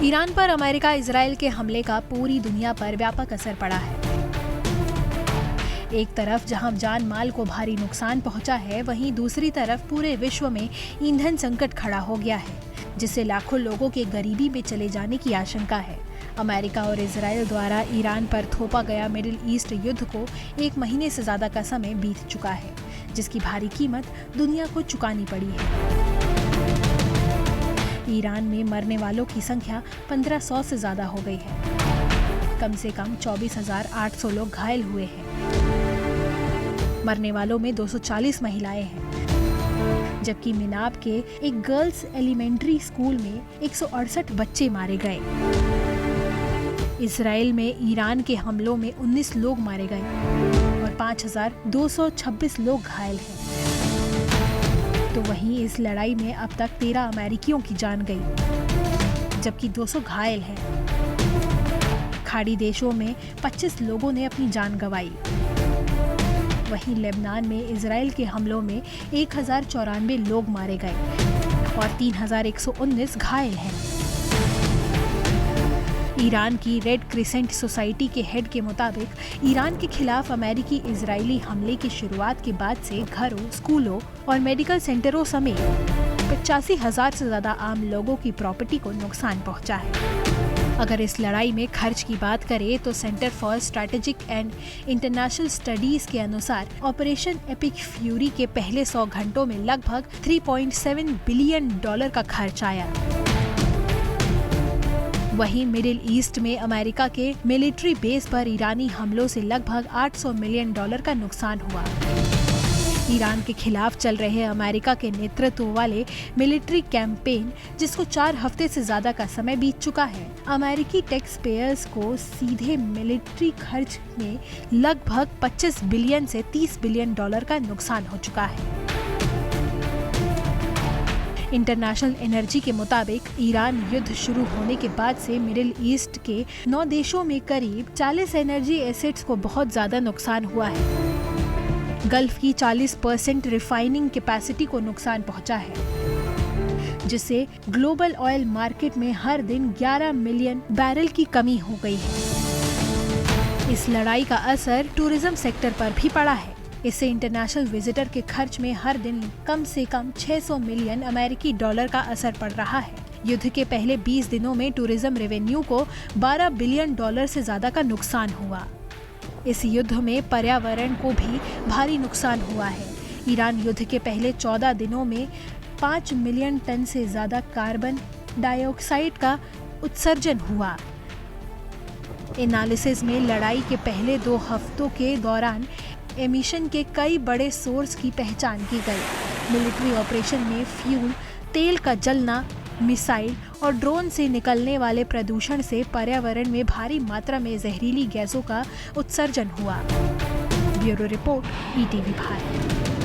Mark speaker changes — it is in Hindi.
Speaker 1: ईरान पर अमेरिका इजराइल के हमले का पूरी दुनिया पर व्यापक असर पड़ा है। एक तरफ जहां जान माल को भारी नुकसान पहुंचा है, वहीं दूसरी तरफ पूरे विश्व में ईंधन संकट खड़ा हो गया है, जिससे लाखों लोगों के गरीबी में चले जाने की आशंका है। अमेरिका और इजराइल द्वारा ईरान पर थोपा गया मिडिल ईस्ट युद्ध को 1 महीने से ज्यादा का समय बीत चुका है, जिसकी भारी कीमत दुनिया को चुकानी पड़ी है। ईरान में मरने वालों की संख्या 1500 से ज्यादा हो गई है। कम से कम 24,800 लोग घायल हुए हैं। मरने वालों में 240 महिलाएं हैं, जबकि मिनाब के एक गर्ल्स एलिमेंट्री स्कूल में 168 बच्चे मारे गए। इजराइल में ईरान के हमलों में 19 लोग मारे गए और 5,226 लोग घायल हैं। तो वहीं इस लड़ाई में अब तक 13 अमेरिकियों की जान गई, जबकि 200 घायल हैं। खाड़ी देशों में 25 लोगों ने अपनी जान गंवाई। वहीं लेबनान में इजराइल के हमलों में 1094 लोग मारे गए और 3119 घायल हैं। ईरान की रेड क्रिसेंट सोसाइटी के हेड के मुताबिक ईरान के खिलाफ अमेरिकी इजरायली हमले की शुरुआत के बाद से घरों, स्कूलों और मेडिकल सेंटरों समेत 85,000 से ज्यादा आम लोगों की प्रॉपर्टी को नुकसान पहुंचा है। अगर इस लड़ाई में खर्च की बात करें तो centre for strategic and international studies के अनुसार ऑपरेशन एपिक फ्यूरी के पहले 100 घंटों में लगभग $3.7 बिलियन का खर्च आया। वहीं मिडिल ईस्ट में अमेरिका के मिलिट्री बेस पर ईरानी हमलों से लगभग $800 मिलियन का नुकसान हुआ। ईरान के खिलाफ चल रहे अमेरिका के नेतृत्व वाले मिलिट्री कैंपेन, जिसको 4 हफ्ते से ज्यादा का समय बीत चुका है, अमेरिकी टैक्स पेयर्स को सीधे मिलिट्री खर्च में लगभग 25 बिलियन से 30 बिलियन डॉलर का नुकसान हो चुका है। इंटरनेशनल एनर्जी के मुताबिक ईरान युद्ध शुरू होने के बाद से मिडिल ईस्ट के 9 देशों में करीब 40 एनर्जी एसेट्स को बहुत ज्यादा नुकसान हुआ है। गल्फ की 40% रिफाइनिंग कैपेसिटी को नुकसान पहुंचा है, जिससे ग्लोबल ऑयल मार्केट में हर दिन 11 मिलियन बैरल की कमी हो गई है। इस लड़ाई का असर टूरिज्म सेक्टर पर भी पड़ा है। इससे इंटरनेशनल विजिटर के खर्च में हर दिन कम से कम 600 मिलियन अमेरिकी डॉलर का असर पड़ रहा है। युद्ध के पहले 20 दिनों में टूरिज्म रेवेन्यू को $12 बिलियन से ज्यादा का नुकसान हुआ। इस युद्ध में पर्यावरण को भी भारी नुकसान हुआ है। ईरान युद्ध के पहले 14 दिनों में 5 मिलियन टन से ज्यादा कार्बन डाइऑक्साइड का उत्सर्जन हुआ। एनालिसिस में लड़ाई के पहले 2 हफ्तों के दौरान एमिशन के कई बड़े सोर्स की पहचान की गई। मिलिट्री ऑपरेशन में फ्यूल, तेल का जलना, मिसाइल और ड्रोन से निकलने वाले प्रदूषण से पर्यावरण में भारी मात्रा में जहरीली गैसों का उत्सर्जन हुआ। Bureau report, ETV Bharat.